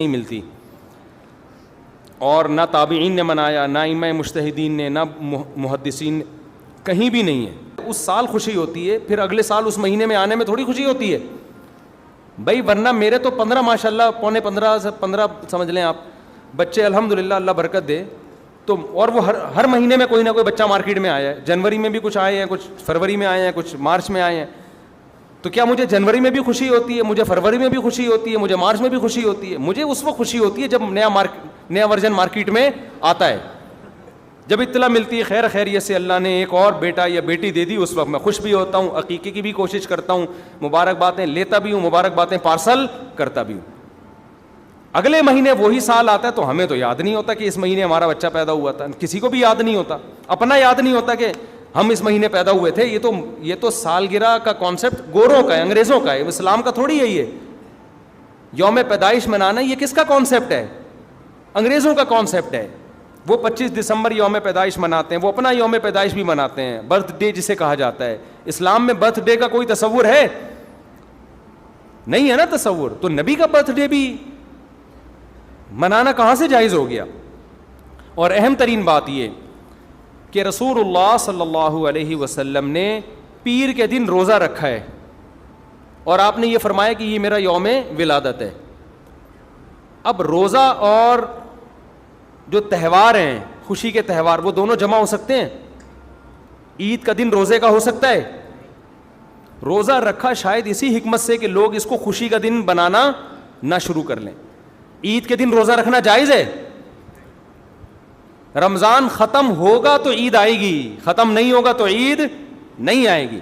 نہیں ملتی، اور نہ تابعین نے منایا، نہ ائمہ مجتہدین نے، نہ محدثین، کہیں بھی نہیں ہے۔ اس سال خوشی ہوتی ہے، پھر اگلے سال اس مہینے میں آنے میں تھوڑی خوشی ہوتی ہے بھائی، ورنہ میرے تو 15 ماشاءاللہ، پونے 15 سے 15 سمجھ لیں آپ بچے، الحمدللہ اللہ برکت دے، تو اور وہ ہر مہینے میں کوئی نہ کوئی بچہ مارکیٹ میں آیا ہے۔ جنوری میں بھی کچھ آئے ہیں، کچھ فروری میں آئے ہیں، کچھ مارچ میں آئے ہیں۔ تو کیا مجھے جنوری میں بھی خوشی ہوتی ہے، مجھے فروری میں بھی خوشی ہوتی ہے، مجھے مارچ میں بھی خوشی ہوتی ہے؟ مجھے اس وقت خوشی ہوتی ہے جب نیا ورژن مارکیٹ میں آتا ہے، جب اطلاع ملتی ہے خیر خیریت سے اللہ نے ایک اور بیٹا یا بیٹی دے دی، اس وقت میں خوش بھی ہوتا ہوں، عقیقے کی بھی کوشش کرتا ہوں، مبارکبادیں لیتا بھی ہوں، مبارکبادیں پارسل کرتا بھی ہوں۔ اگلے مہینے وہی سال آتا ہے تو ہمیں تو یاد نہیں ہوتا کہ اس مہینے ہمارا بچہ پیدا ہوا تھا، کسی کو بھی یاد نہیں ہوتا، اپنا یاد نہیں ہوتا کہ ہم اس مہینے پیدا ہوئے تھے۔ یہ تو سالگرہ کا کانسیپٹ گوروں کا ہے، انگریزوں کا ہے، اسلام کا تھوڑی یہی ہے۔ یوم پیدائش منانا یہ کس کا کانسیپٹ ہے؟ انگریزوں کا کانسیپٹ ہے۔ وہ 25 دسمبر یوم پیدائش مناتے ہیں، وہ اپنا یوم پیدائش بھی مناتے ہیں، برتھ ڈے جسے کہا جاتا ہے۔ اسلام میں برتھ ڈے کا کوئی تصور ہے؟ نہیں ہے نا تصور، تو نبی کا برتھ ڈے بھی منانا کہاں سے جائز ہو گیا؟ اور اہم ترین بات یہ کہ رسول اللہ صلی اللہ علیہ وسلم نے پیر کے دن روزہ رکھا ہے، اور آپ نے یہ فرمایا کہ یہ میرا یوم ولادت ہے۔ اب روزہ اور جو تہوار ہیں، خوشی کے تہوار، وہ دونوں جمع ہو سکتے ہیں؟ عید کا دن روزے کا ہو سکتا ہے؟ روزہ رکھا شاید اسی حکمت سے کہ لوگ اس کو خوشی کا دن بنانا نہ شروع کر لیں۔ عید کے دن روزہ رکھنا جائز ہے؟ رمضان ختم ہوگا تو عید آئے گی، ختم نہیں ہوگا تو عید نہیں آئے گی۔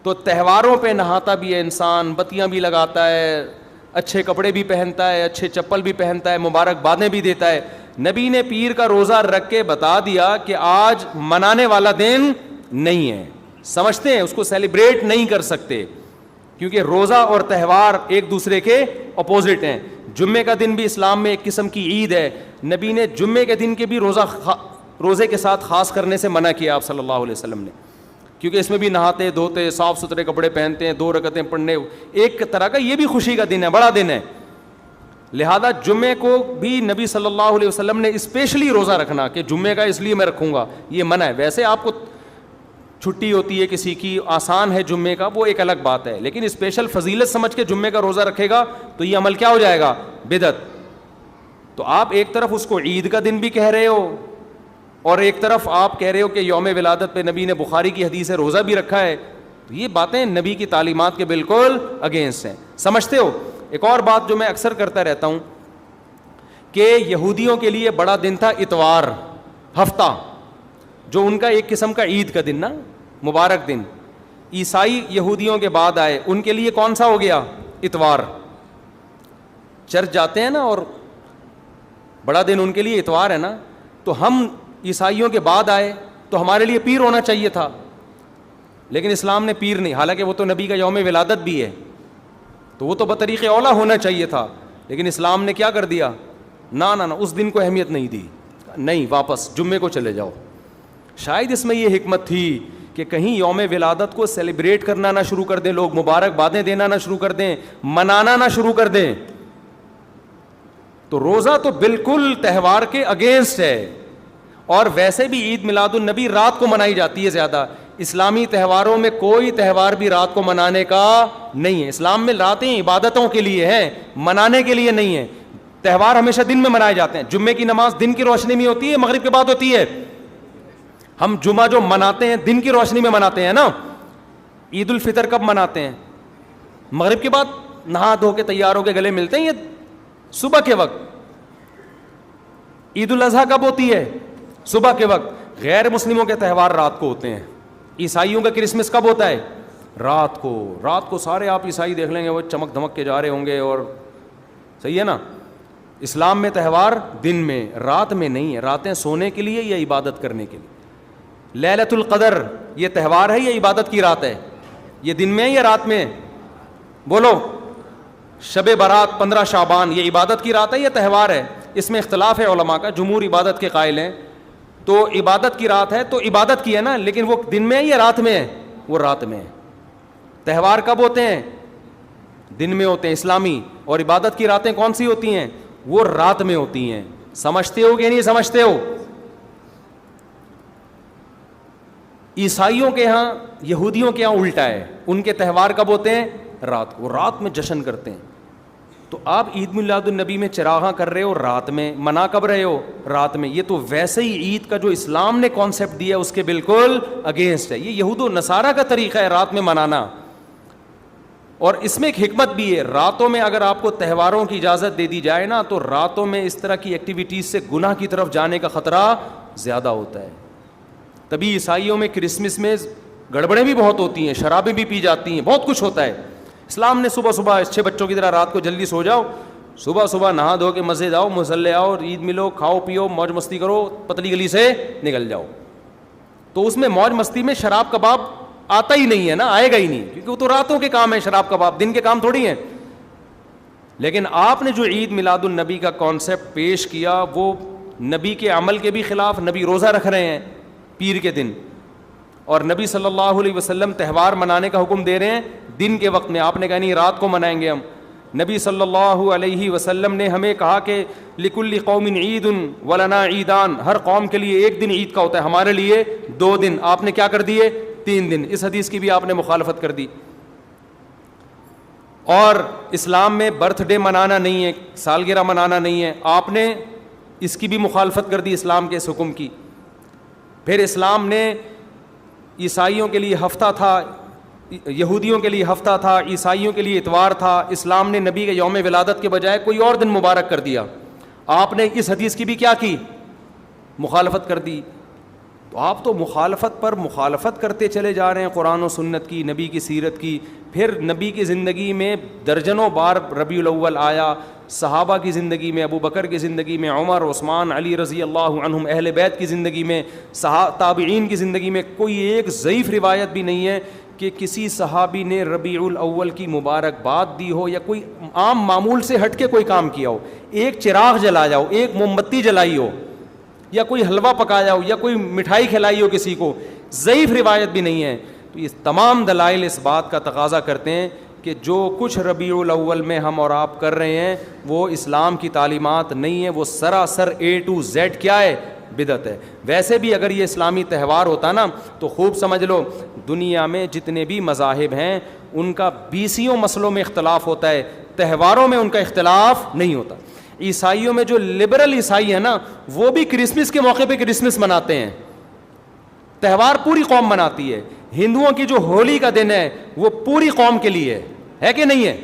تو تہواروں پہ نہاتا بھی ہے انسان، بتیاں بھی لگاتا ہے، اچھے کپڑے بھی پہنتا ہے، اچھے چپل بھی پہنتا ہے، مبارکبادیں بھی دیتا ہے۔ نبی نے پیر کا روزہ رکھ کے بتا دیا کہ آج منانے والا دن نہیں ہے، سمجھتے ہیں اس کو سیلیبریٹ نہیں کر سکتے، کیونکہ روزہ اور تہوار ایک دوسرے کے اپوزٹ ہیں۔ جمعے کا دن بھی اسلام میں ایک قسم کی عید ہے، نبی نے جمعے کے دن کے بھی روزے کے ساتھ خاص کرنے سے منع کیا آپ صلی اللہ علیہ وسلم نے، کیونکہ اس میں بھی نہاتے دھوتے صاف ستھرے کپڑے پہنتے ہیں، 2 رکعتیں پڑھنے، ایک طرح کا یہ بھی خوشی کا دن ہے، بڑا دن ہے۔ لہذا جمعے کو بھی نبی صلی اللہ علیہ وسلم نے اسپیشلی روزہ رکھنا کہ جمعے کا اس لیے میں رکھوں گا، یہ منع ہے۔ ویسے آپ کو چھٹی ہوتی ہے کسی کی، آسان ہے جمعے کا، وہ ایک الگ بات ہے، لیکن اسپیشل فضیلت سمجھ کے جمعے کا روزہ رکھے گا تو یہ عمل کیا ہو جائے گا؟ بدعت۔ تو آپ ایک طرف اس کو عید کا دن بھی کہہ رہے ہو، اور ایک طرف آپ کہہ رہے ہو کہ یوم ولادت پہ نبی نے بخاری کی حدیث ہے روزہ بھی رکھا ہے، تو یہ باتیں نبی کی تعلیمات کے بالکل اگینسٹ ہیں، سمجھتے ہو؟ ایک اور بات جو میں اکثر کرتا رہتا ہوں کہ یہودیوں کے لیے بڑا دن تھا اتوار، ہفتہ، جو ان کا ایک قسم کا عید کا دن نا، مبارک دن۔ عیسائی یہودیوں کے بعد آئے، ان کے لیے کون سا ہو گیا؟ اتوار۔ چرچ جاتے ہیں نا، اور بڑا دن ان کے لیے اتوار ہے نا، تو ہم عیسائیوں کے بعد آئے تو ہمارے لیے پیر ہونا چاہیے تھا، لیکن اسلام نے پیر نہیں، حالانکہ وہ تو نبی کا یوم ولادت بھی ہے، تو وہ تو بطریق اولا ہونا چاہیے تھا، لیکن اسلام نے کیا کر دیا؟ نہ اس دن کو اہمیت نہیں دی، نہیں، واپس جمعے کو چلے جاؤ۔ شاید اس میں یہ حکمت تھی کہ کہیں یوم ولادت کو سیلیبریٹ کرنا نہ شروع کر دیں لوگ، مبارکبادیں دینا نہ شروع کر دیں، منانا نہ شروع کر دیں۔ تو روزہ تو بالکل تہوار کے اگینسٹ ہے، اور ویسے بھی عید میلاد النبی رات کو منائی جاتی ہے زیادہ۔ اسلامی تہواروں میں کوئی تہوار بھی رات کو منانے کا نہیں ہے، اسلام میں راتیں عبادتوں کے لیے ہیں، منانے کے لیے نہیں ہے۔ تہوار ہمیشہ دن میں منائے جاتے ہیں، جمعے کی نماز دن کی روشنی میں ہوتی ہے، مغرب کے بعد ہوتی ہے۔ ہم جمعہ جو مناتے ہیں دن کی روشنی میں مناتے ہیں نا۔ عید الفطر کب مناتے ہیں؟ مغرب کے بعد، نہا دھو کے تیار ہو کے گلے ملتے ہیں، یہ صبح کے وقت۔ عید الاضحیٰ کب ہوتی ہے؟ صبح کے وقت۔ غیر مسلموں کے تہوار رات کو ہوتے ہیں۔ عیسائیوں کا کرسمس کب ہوتا ہے؟ رات کو۔ رات کو سارے آپ عیسائی دیکھ لیں گے وہ چمک دھمک کے جا رہے ہوں گے، اور صحیح ہے نا۔ اسلام میں تہوار دن میں، رات میں نہیں ہے، راتیں سونے کے لیے یا عبادت کرنے کے لیے۔ لیلۃ القدر یہ تہوار ہے یا عبادت کی رات ہے؟ یہ دن میں ہے یا رات میں؟ بولو۔ شب برات 15 شعبان یہ عبادت کی رات ہے یا تہوار ہے؟ اس میں اختلاف ہے علماء کا، جمہور عبادت کے قائل ہیں، تو عبادت کی رات ہے تو عبادت کی ہے نا، لیکن وہ دن میں ہے یا رات میں ہے؟ وہ رات میں ہے۔ تہوار کب ہوتے ہیں؟ دن میں ہوتے ہیں اسلامی، اور عبادت کی راتیں کون سی ہوتی ہیں؟ وہ رات میں ہوتی ہیں. سمجھتے ہو کہ نہیں سمجھتے ہو؟ عیسائیوں کے ہاں، یہودیوں کے ہاں الٹا ہے. ان کے تہوار کب ہوتے ہیں؟ رات کو. رات میں جشن کرتے ہیں. تو آپ عید میلاد النبی میں چراغاں کر رہے ہو رات میں, منا کب رہے ہو؟ رات میں. یہ تو ویسے ہی عید کا جو اسلام نے کانسیپٹ دیا اس کے بالکل اگینسٹ ہے. یہ یہود و نصارہ کا طریقہ ہے رات میں منانا. اور اس میں ایک حکمت بھی ہے, راتوں میں اگر آپ کو تہواروں کی اجازت دے دی جائے نا, تو راتوں میں اس طرح کی ایکٹیویٹیز سے گناہ کی طرف جانے کا خطرہ زیادہ ہوتا ہے. تبھی عیسائیوں میں کرسمس میں گڑبڑیں بھی بہت ہوتی ہیں, شرابیں بھی پی جاتی ہیں, بہت کچھ ہوتا ہے. اسلام نے صبح صبح اچھے بچوں کی طرح رات کو جلدی سو جاؤ, صبح صبح نہا دھو کے مسجد آؤ, مصلے آؤ, عید ملو, کھاؤ پیو, موج مستی کرو, پتلی گلی سے نکل جاؤ. تو اس میں موج مستی میں شراب کباب آتا ہی نہیں ہے نا, آئے گا ہی نہیں, کیونکہ وہ تو راتوں کے کام ہے شراب کباب, دن کے کام تھوڑی ہیں. لیکن آپ نے جو عید میلاد النبی کا کانسیپٹ پیش کیا وہ نبی کے عمل کے بھی خلاف. نبی روزہ رکھ رہے ہیں پیر کے دن, اور نبی صلی اللہ علیہ وسلم تہوار منانے کا حکم دے رہے ہیں دن کے وقت میں. آپ نے کہا نہیں رات کو منائیں گے ہم. نبی صلی اللہ علیہ وسلم نے ہمیں کہا کہ لکل قوم عید ولنا عیدان, ہر قوم کے لیے ایک دن عید کا ہوتا ہے, ہمارے لیے 2 دن. آپ نے کیا کر دیے؟ 3 دن. اس حدیث کی بھی آپ نے مخالفت کر دی. اور اسلام میں برتھ ڈے منانا نہیں ہے, سالگرہ منانا نہیں ہے, آپ نے اس کی بھی مخالفت کر دی اسلام کے اس حکم کی. پھر اسلام نے عیسائیوں کے لیے ہفتہ تھا, یہودیوں کے لیے ہفتہ تھا, عیسائیوں کے لیے اتوار تھا. اسلام نے نبی کے یوم ولادت کے بجائے کوئی اور دن مبارک کر دیا. آپ نے اس حدیث کی بھی کیا کی؟ مخالفت کر دی. تو آپ تو مخالفت پر مخالفت کرتے چلے جا رہے ہیں قرآن و سنت کی, نبی کی سیرت کی. پھر نبی کی زندگی میں درجنوں بار ربیع الاول آیا, صحابہ کی زندگی میں, ابو بکر کی زندگی میں, عمر, عثمان, علی رضی اللہ عنہم, اہل بیت کی زندگی میں, تابعین کی زندگی میں کوئی ایک ضعیف روایت بھی نہیں ہے کہ کسی صحابی نے ربیع الاول کی مبارکباد دی ہو یا کوئی عام معمول سے ہٹ کے کوئی کام کیا ہو. ایک چراغ جلایا ہو, ایک موم بتی جلائی ہو, یا کوئی حلوہ پکایا ہو, یا کوئی مٹھائی کھلائی ہو کسی کو, ضعیف روایت بھی نہیں ہے. تو یہ تمام دلائل اس بات کا تقاضا کرتے ہیں کہ جو کچھ ربیع الاول میں ہم اور آپ کر رہے ہیں وہ اسلام کی تعلیمات نہیں ہے, وہ سراسر A to Z کیا ہے؟ بدعت ہے. ویسے بھی اگر یہ اسلامی تہوار ہوتا نا تو خوب سمجھ لو دنیا میں جتنے بھی مذاہب ہیں ان کا 20 مسئلوں میں اختلاف ہوتا ہے, تہواروں میں ان کا اختلاف نہیں ہوتا. عیسائیوں میں جو لبرل عیسائی ہیں نا وہ بھی کرسمس کے موقع پہ کرسمس مناتے ہیں, تہوار پوری قوم مناتی ہے. ہندوؤں کی جو ہولی کا دن ہے وہ پوری قوم کے لیے ہے کہ نہیں ہے؟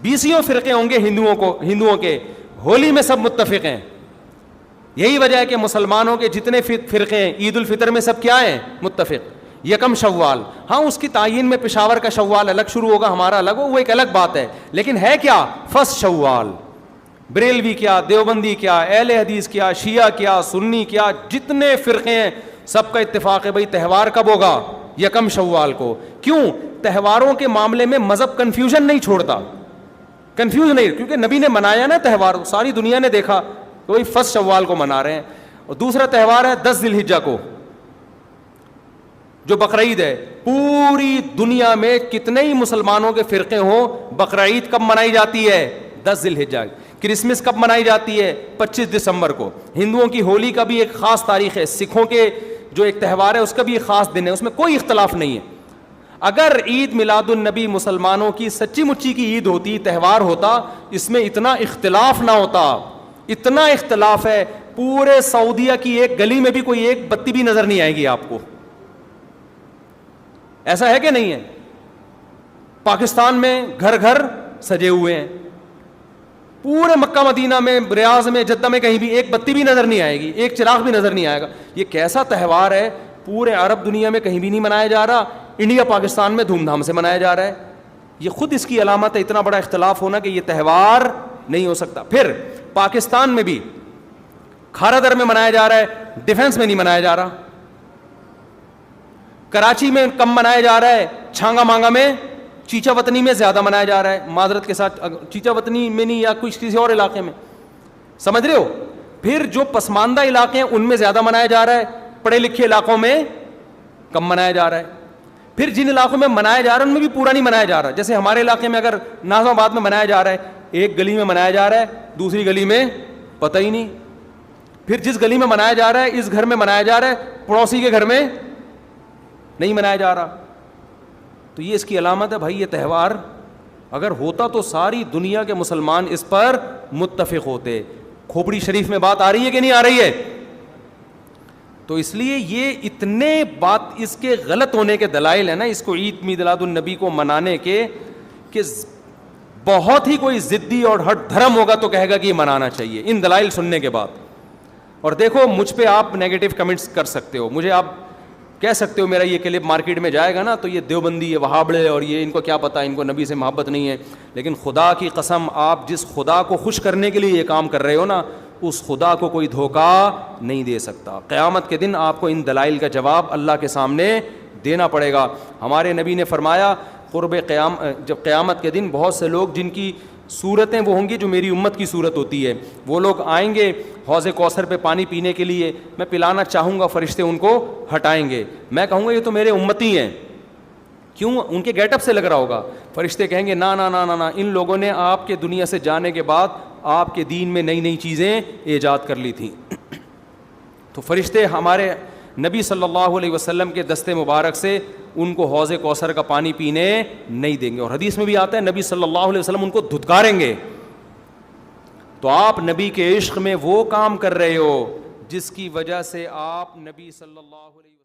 20 فرقے ہوں گے ہندوؤں کے, ہولی میں سب متفق ہیں. یہی وجہ ہے کہ مسلمانوں کے جتنے فرقے ہیں عید الفطر میں سب کیا ہیں؟ متفق. یکم شوال, ہاں اس کی تعین میں پشاور کا شوال الگ شروع ہوگا, ہمارا الگ ہو, وہ ایک الگ بات ہے, لیکن ہے کیا؟ فرسٹ شوال. بریلوی کیا, دیوبندی کیا, اہل حدیث کیا, شیعہ کیا, سنی کیا, جتنے فرقے ہیں سب کا اتفاق ہے بھائی تہوار کب ہوگا؟ یکم شوال کو. کیوں؟ تہواروں کے معاملے میں مذہب کنفیوژن نہیں چھوڑتا, کنفیوز نہیں, کیونکہ نبی نے منایا نا تہوار, ساری دنیا نے دیکھا تو وہی فرسٹ شوال کو منا رہے ہیں. اور دوسرا تہوار ہے 10 ذی الحجہ کو جو بقرعید ہے. پوری دنیا میں کتنے ہی مسلمانوں کے فرقے ہوں, بقرعید کب منائی جاتی ہے؟ 10 ذی الحجہ. کرسمس کب منائی جاتی ہے؟ 25 دسمبر کو. ہندوؤں کی ہولی کا بھی ایک خاص تاریخ ہے, سکھوں کے جو ایک تہوار ہے اس کا بھی ایک خاص دن ہے, اس میں کوئی اختلاف نہیں ہے. اگر عید میلاد النبی مسلمانوں کی سچی مچی کی عید ہوتی, تہوار ہوتا, اس میں اتنا اختلاف نہ ہوتا. اتنا اختلاف ہے پورے سعودیہ کی ایک گلی میں بھی کوئی ایک بتی بھی نظر نہیں آئے گی آپ کو. ایسا ہے کہ نہیں ہے؟ پاکستان میں گھر گھر سجے ہوئے ہیں, پورے مکہ مدینہ میں, ریاض میں, جدہ میں کہیں بھی ایک بتی بھی نظر نہیں آئے گی, ایک چراغ بھی نظر نہیں آئے گا. یہ کیسا تہوار ہے؟ پورے عرب دنیا میں کہیں بھی نہیں منایا جا رہا, انڈیا پاکستان میں دھوم دھام سے منایا جا رہا ہے. یہ خود اس کی علامت ہے, اتنا بڑا اختلاف ہونا کہ یہ تہوار نہیں ہو سکتا. پھر پاکستان میں بھی کھارا در میں منایا جا رہا ہے, ڈیفنس میں نہیں منایا جا رہا. کراچی میں کم منایا جا رہا ہے, چھانگا مانگا میں, چیچا وطنی میں زیادہ منایا جا رہا ہے. معذرت کے ساتھ, چیچا وطنی میں نہیں, یا کسی اور علاقے میں, سمجھ رہے ہو. پھر جو پسماندہ علاقے ہیں ان میں زیادہ منایا جا رہا ہے, پڑھے لکھے علاقوں میں کم منایا جا رہا ہے. پھر جن علاقوں میں منایا جا رہا ہے ان میں بھی پورا نہیں منایا جا رہا. جیسے ہمارے علاقے میں اگر ناظم آباد میں منایا جا رہا ہے, ایک گلی میں منایا جا رہا ہے, دوسری گلی میں پتہ ہی نہیں. پھر جس گلی میں منایا جا رہا ہے, اس گھر میں منایا جا رہا ہے, پڑوسی کے گھر میں نہیں منایا جا رہا. تو یہ اس کی علامت ہے بھائی. یہ تہوار اگر ہوتا تو ساری دنیا کے مسلمان اس پر متفق ہوتے. کھوپڑی شریف میں بات آ رہی ہے کہ نہیں آ رہی ہے؟ تو اس لیے یہ اتنے بات اس کے غلط ہونے کے دلائل ہیں نا اس کو عید میلاد النبی کو منانے کے, کہ بہت ہی کوئی ضدی اور ہٹ دھرم ہوگا تو کہے گا کہ یہ منانا چاہیے ان دلائل سننے کے بعد. اور دیکھو مجھ پہ آپ نیگیٹو کمنٹس کر سکتے ہو, مجھے آپ کہہ سکتے ہو میرا یہ کلپ مارکیٹ میں جائے گا نا تو یہ دیوبندی, یہ وہابڑے, اور یہ ان کو کیا پتہ, ان کو نبی سے محبت نہیں ہے. لیکن خدا کی قسم, آپ جس خدا کو خوش کرنے کے لیے یہ کام کر رہے ہو نا, اس خدا کو کوئی دھوکہ نہیں دے سکتا. قیامت کے دن آپ کو ان دلائل کا جواب اللہ کے سامنے دینا پڑے گا. ہمارے نبی نے فرمایا جب قیامت کے دن بہت سے لوگ جن کی صورتیں وہ ہوں گی جو میری امت کی صورت ہوتی ہے, وہ لوگ آئیں گے حوض کوثر پہ پانی پینے کے لیے, میں پلانا چاہوں گا, فرشتے ان کو ہٹائیں گے, میں کہوں گا یہ تو میرے امتی ہیں. کیوں؟ ان کے گیٹ اپ سے لگ رہا ہوگا. فرشتے کہیں گے نا نا نا نا نا, ان لوگوں نے آپ کے دنیا سے جانے کے بعد آپ کے دین میں نئی نئی چیزیں ایجاد کر لی تھیں. تو فرشتے ہمارے نبی صلی اللہ علیہ وسلم کے دستے مبارک سے ان کو حوض کوثر کا پانی پینے نہیں دیں گے. اور حدیث میں بھی آتا ہے نبی صلی اللہ علیہ وسلم ان کو دھتکاریں گے. تو آپ نبی کے عشق میں وہ کام کر رہے ہو جس کی وجہ سے آپ نبی صلی اللہ علیہ